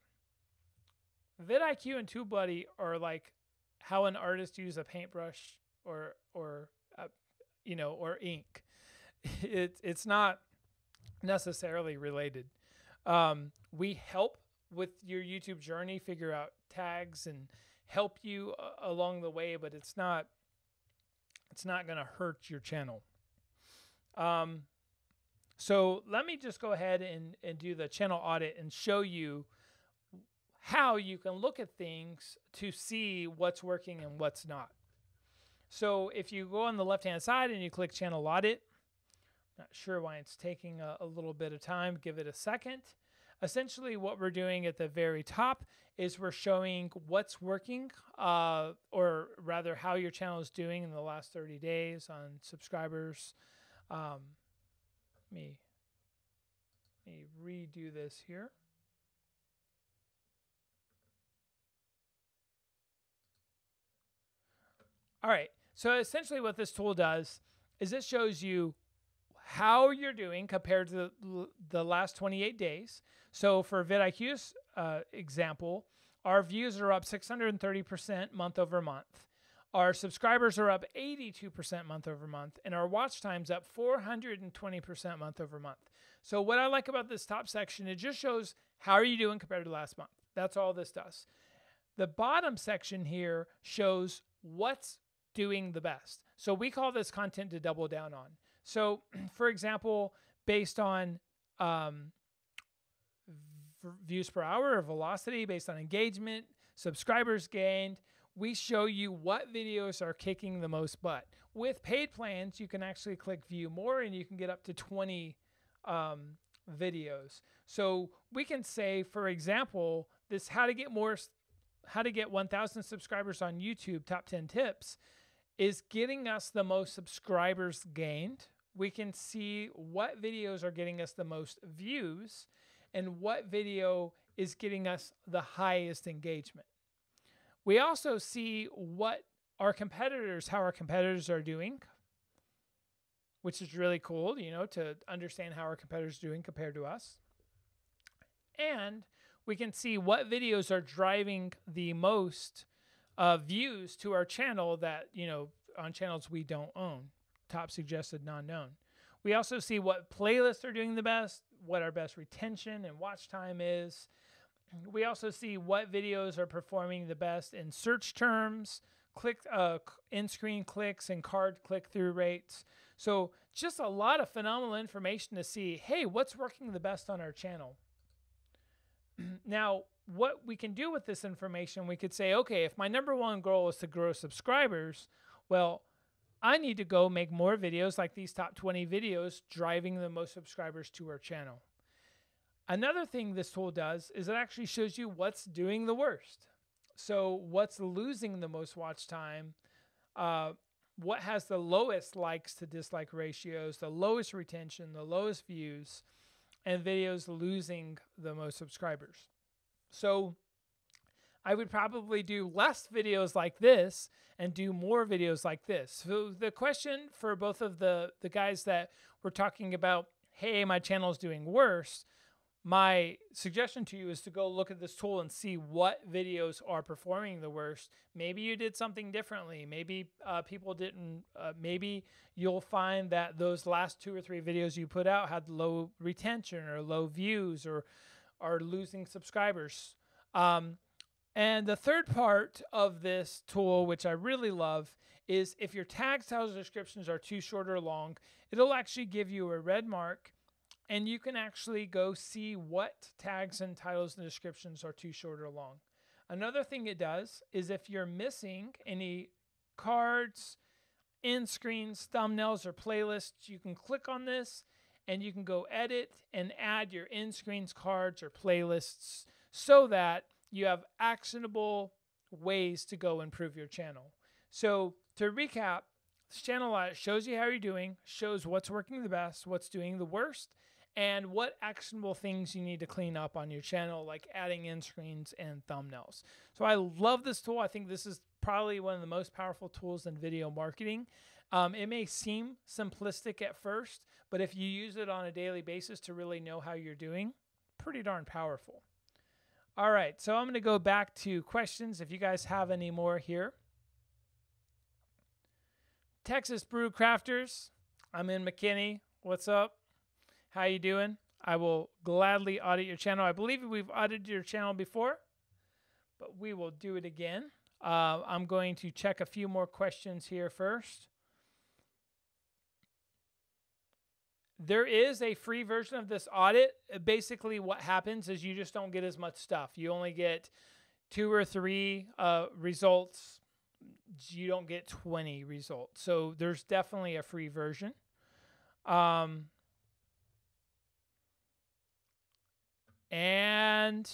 vidIQ and TubeBuddy are like how an artist uses a paintbrush or ink. It's not necessarily related. We help with your YouTube journey, figure out tags and help you along the way, but it's not going to hurt your channel. So let me just go ahead and do the channel audit and show you how you can look at things to see what's working and what's not. So if you go on the left-hand side and you click channel audit, not sure why it's taking a little bit of time, give it a second. Essentially what we're doing at the very top is we're showing what's working, or rather how your channel is doing in the last 30 days on subscribers. Let me redo this here. All right, so essentially what this tool does is it shows you how you're doing compared to the last 28 days. So for vidIQ's example, our views are up 630% month over month. Our subscribers are up 82% month over month, and our watch time's up 420% month over month. So what I like about this top section, it just shows how are you doing compared to last month. That's all this does. The bottom section here shows what's doing the best. So we call this content to double down on. So for example, based on views per hour or velocity, based on engagement, subscribers gained, we show you what videos are kicking the most butt. With paid plans, you can actually click view more and you can get up to 20 videos. So we can say, for example, this how to get 1,000 subscribers on YouTube, top 10 tips, is getting us the most subscribers gained. We can see what videos are getting us the most views and what video is getting us the highest engagement. We also see how our competitors are doing, which is really cool, to understand how our competitors are doing compared to us. And we can see what videos are driving the most views to our channel that, on channels we don't own, top suggested, non-known. We also see what playlists are doing the best, what our best retention and watch time is. We also see what videos are performing the best in search terms, in-screen clicks, and card click-through rates. So just a lot of phenomenal information to see, hey, what's working the best on our channel? Now, what we can do with this information, we could say, okay, if my number one goal is to grow subscribers, well, I need to go make more videos like these top 20 videos driving the most subscribers to our channel. Another thing this tool does is it actually shows you what's doing the worst. So what's losing the most watch time, what has the lowest likes to dislike ratios, the lowest retention, the lowest views. and videos losing the most subscribers. So I would probably do less videos like this and do more videos like this. So the question for both of the guys that were talking about, hey, my channel is doing worse, my suggestion to you is to go look at this tool and see what videos are performing the worst. Maybe you did something differently. Maybe people didn't. Maybe you'll find that those last 2 or 3 videos you put out had low retention or low views or are losing subscribers. And the third part of this tool, which I really love, is if your tag styles descriptions are too short or long, it'll actually give you a red mark, and you can actually go see what tags and titles and descriptions are too short or long. Another thing it does is if you're missing any cards, end screens, thumbnails, or playlists, you can click on this and you can go edit and add your end screens, cards, or playlists so that you have actionable ways to go improve your channel. So to recap, this channel shows you how you're doing, shows what's working the best, what's doing the worst, and what actionable things you need to clean up on your channel, like adding end screens and thumbnails. So I love this tool. I think this is probably one of the most powerful tools in video marketing. It may seem simplistic at first, but if you use it on a daily basis to really know how you're doing, pretty darn powerful. All right, so I'm going to go back to questions if you guys have any more here. Texas Brew Crafters, I'm in McKinney. What's up? How you doing? I will gladly audit your channel. I believe we've audited your channel before, but we will do it again. I'm going to check a few more questions here first. There is a free version of this audit. Basically, what happens is you just don't get as much stuff. You only get 2 or 3 results. You don't get 20 results. So there's definitely a free version. And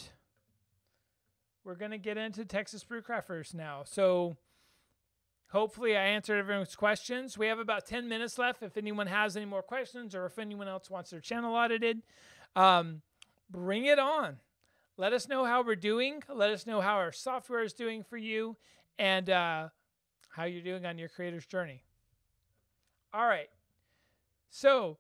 we're going to get into Texas Brew Crafters now. So hopefully I answered everyone's questions. We have about 10 minutes left. If anyone has any more questions or if anyone else wants their channel audited, bring it on. Let us know how we're doing. Let us know how our software is doing for you and how you're doing on your creator's journey. All right. So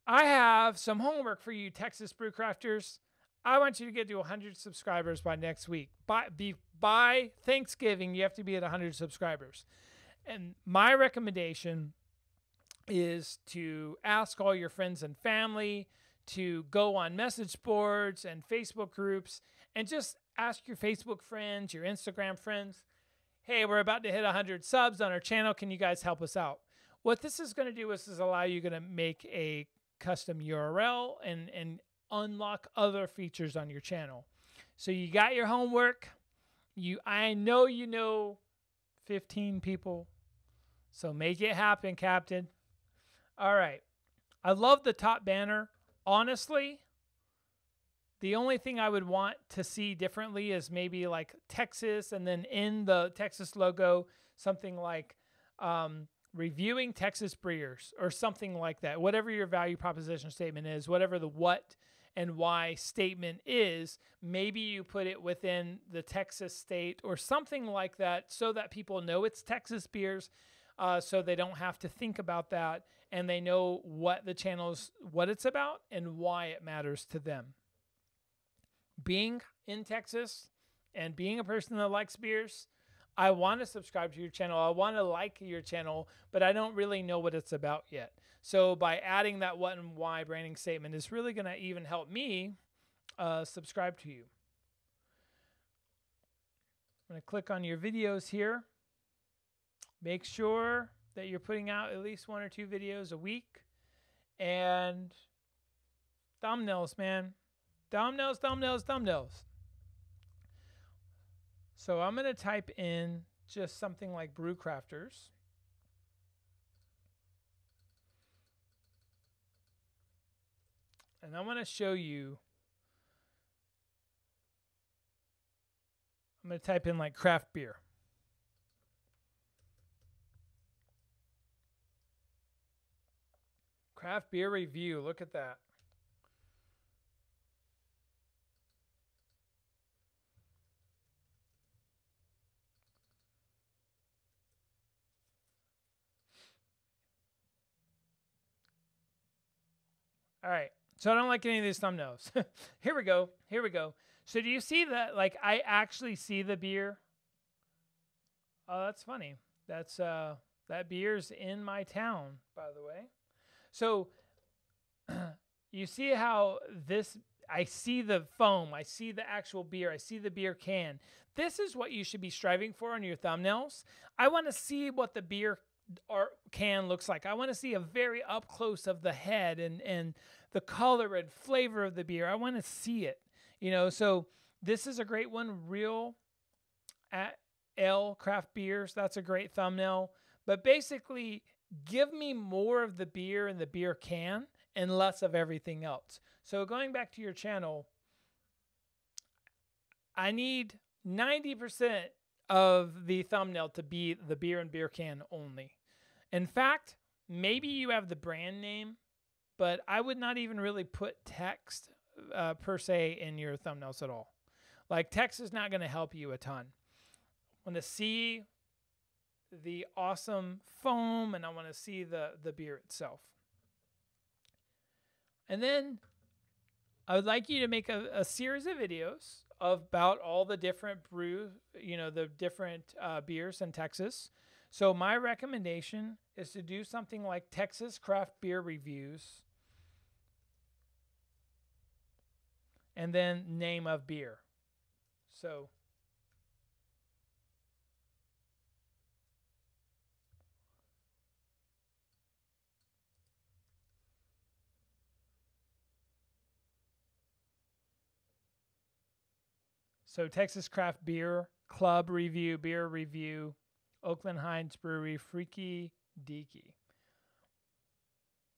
I have some homework for you, Texas Brew Crafters. I want you to get to 100 subscribers by next week. By Thanksgiving, you have to be at 100 subscribers. And my recommendation is to ask all your friends and family to go on message boards and Facebook groups and just ask your Facebook friends, your Instagram friends, hey, we're about to hit 100 subs on our channel. Can you guys help us out? What this is going to do is allow you to make a custom URL and unlock other features on your channel. So you got your homework. I know you know 15 people, so make it happen, Captain. All right. I love the top banner. Honestly, the only thing I would want to see differently is maybe like Texas, and then in the Texas logo, something like reviewing Texas brewers or something like that. Whatever your value proposition statement is, whatever the what and why statement is, maybe you put it within the Texas state or something like that so that people know it's Texas beers, so they don't have to think about that and they know what the channel's, what it's about and why it matters to them. Being in Texas and being a person that likes beers, I want to subscribe to your channel. I want to like your channel, but I don't really know what it's about yet. So by adding that what and why branding statement is really going to even help me subscribe to you. I'm going to click on your videos here. Make sure that you're putting out at least 1 or 2 videos a week. And thumbnails, man. Thumbnails, thumbnails, thumbnails. So I'm going to type in just something like Brew Crafters. And I want to show you. I'm going to type in like craft beer. Craft beer review. Look at that. All right. So I don't like any of these thumbnails. Here we go. Here we go. So do you see that? Like, I actually see the beer. Oh, that's funny. That's that beer's in my town, by the way. So you see how this, I see the foam, I see the actual beer, I see the beer can. This is what you should be striving for on your thumbnails. I want to see what the beer can looks like. I want to see a very up close of the head and the color and flavor of the beer. I want to see it, you know. So this is a great one. Real at L Craft Beers. That's a great thumbnail. But basically, give me more of the beer in the beer can and less of everything else. So going back to your channel, I need 90% of the thumbnail to be the beer and beer can only. In fact, maybe you have the brand name, but I would not even really put text per se in your thumbnails at all. Like, text is not going to help you a ton. I want to see the awesome foam, and I want to see the beer itself. And then I would like you to make a series of videos about all the different the different beers in Texas. So my recommendation is to do something like Texas craft beer reviews and then name of beer. So Texas Craft Beer Club Review, Beer Review, Oakland Hines Brewery, Freaky Deaky.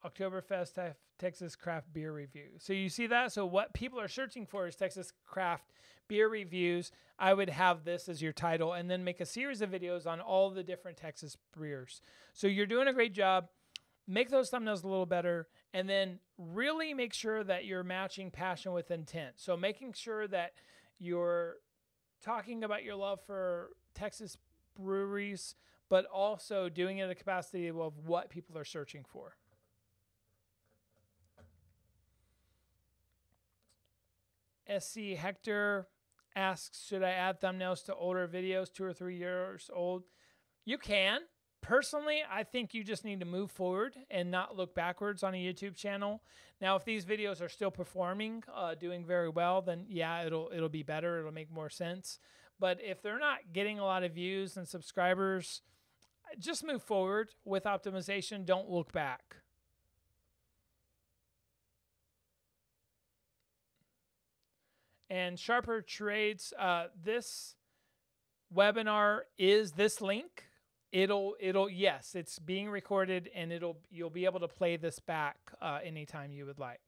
Oktoberfest Texas Craft Beer Review. So you see that? So what people are searching for is Texas Craft Beer Reviews. I would have this as your title and then make a series of videos on all the different Texas beers. So you're doing a great job. Make those thumbnails a little better, and then really make sure that you're matching passion with intent. So making sure that you're talking about your love for Texas breweries, but also doing it at a capacity of what people are searching for. SC Hector asks, should I add thumbnails to older videos, 2 or 3 years old? You can. Personally, I think you just need to move forward and not look backwards on a YouTube channel. Now, if these videos are still performing, doing very well, then yeah, it'll be better. It'll make more sense. But if they're not getting a lot of views and subscribers, just move forward with optimization. Don't look back. And Sharper Trades, this webinar is this link. Yes, it's being recorded, and you'll be able to play this back anytime you would like.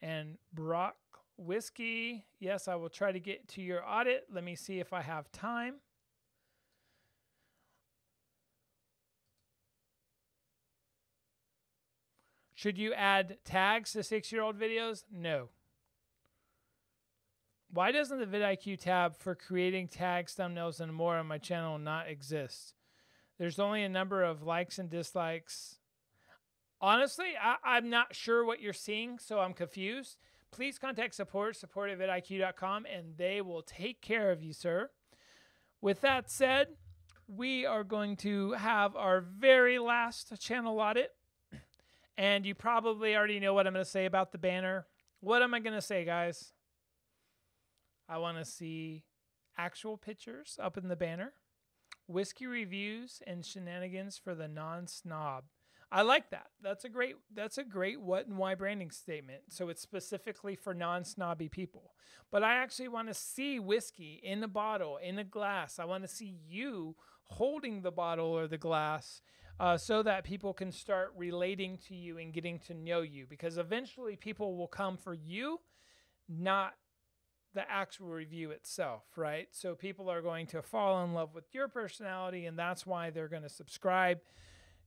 And Brock Whiskey, yes, I will try to get to your audit. Let me see if I have time. Should you add tags to 6-year-old videos? No. Why doesn't the vidIQ tab for creating tags, thumbnails, and more on my channel not exist? There's only a number of likes and dislikes. Honestly, I'm not sure what you're seeing, so I'm confused. Please contact support@vidIQ.com, and they will take care of you, sir. With that said, we are going to have our very last channel audit. And you probably already know what I'm going to say about the banner. What am I going to say, guys? I want to see actual pictures up in the banner, whiskey reviews, and shenanigans for the non-snob. I like that. That's a great what and why branding statement. So it's specifically for non-snobby people. But I actually want to see whiskey in a bottle, in a glass. I want to see you holding the bottle or the glass so that people can start relating to you and getting to know you. Because eventually people will come for you, not the actual review itself, right? So people are going to fall in love with your personality, and that's why they're going to subscribe.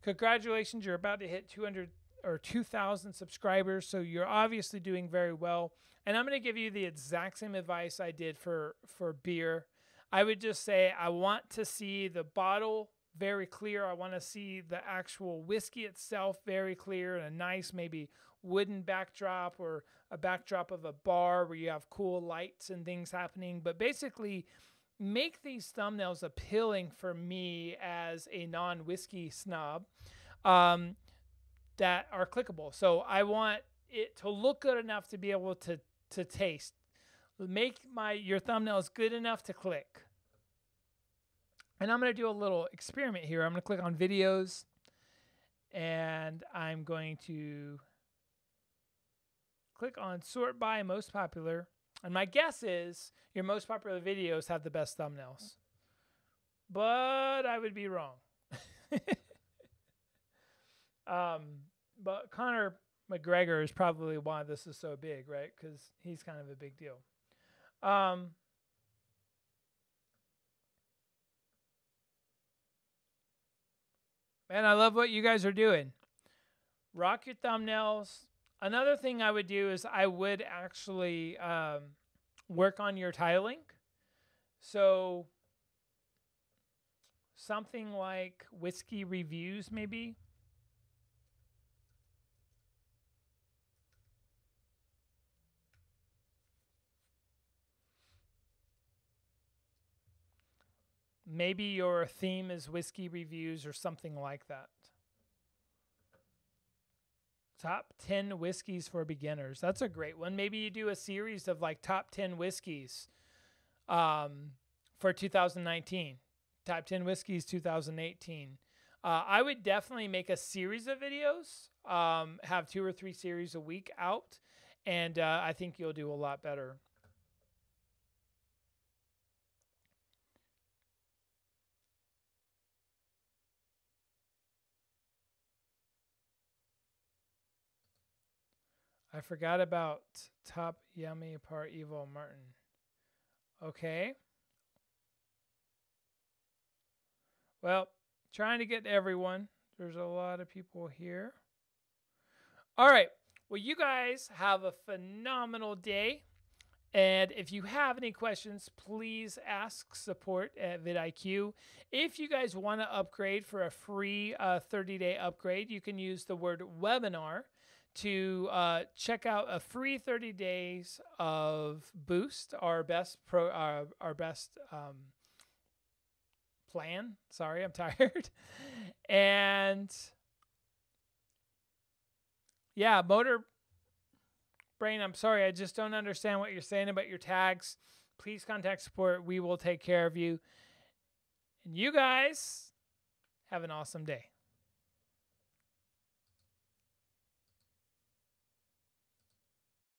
Congratulations, you're about to hit 200 or 2,000 subscribers, so you're obviously doing very well. And I'm going to give you the exact same advice I did for beer. I would just say I want to see the bottle very clear. I want to see the actual whiskey itself very clear, and a nice maybe wooden backdrop or a backdrop of a bar where you have cool lights and things happening. But basically make these thumbnails appealing for me as a non-whiskey snob, that are clickable. So I want it to look good enough to be able to taste. Make your thumbnails good enough to click. And I'm going to do a little experiment here. I'm going to click on videos, and I'm going to click on sort by most popular. And my guess is your most popular videos have the best thumbnails. But I would be wrong. But Conor McGregor is probably why this is so big, right? Because he's kind of a big deal. Man, I love what you guys are doing. Rock your thumbnails. Another thing I would do is I would actually work on your titling. So something like whiskey reviews, maybe. Maybe your theme is whiskey reviews or something like that. Top 10 whiskeys for beginners. That's a great one. Maybe you do a series of like top 10 whiskeys for 2019. Top 10 whiskeys 2018. I would definitely make a series of videos, have 2 or 3 series a week out, and I think you'll do a lot better. I forgot about Top Yummy Par Evo Martin. Okay. Well, trying to get to everyone. There's a lot of people here. All right. Well, you guys have a phenomenal day. And if you have any questions, please ask support at vidIQ. If you guys want to upgrade for a free 30-day upgrade, you can use the word webinar to check out a free 30 days of Boost, our best plan. Sorry, I'm tired. And yeah, Motor Brain, I'm sorry, I just don't understand what you're saying about your tags. Please contact support. We will take care of you. And you guys have an awesome day.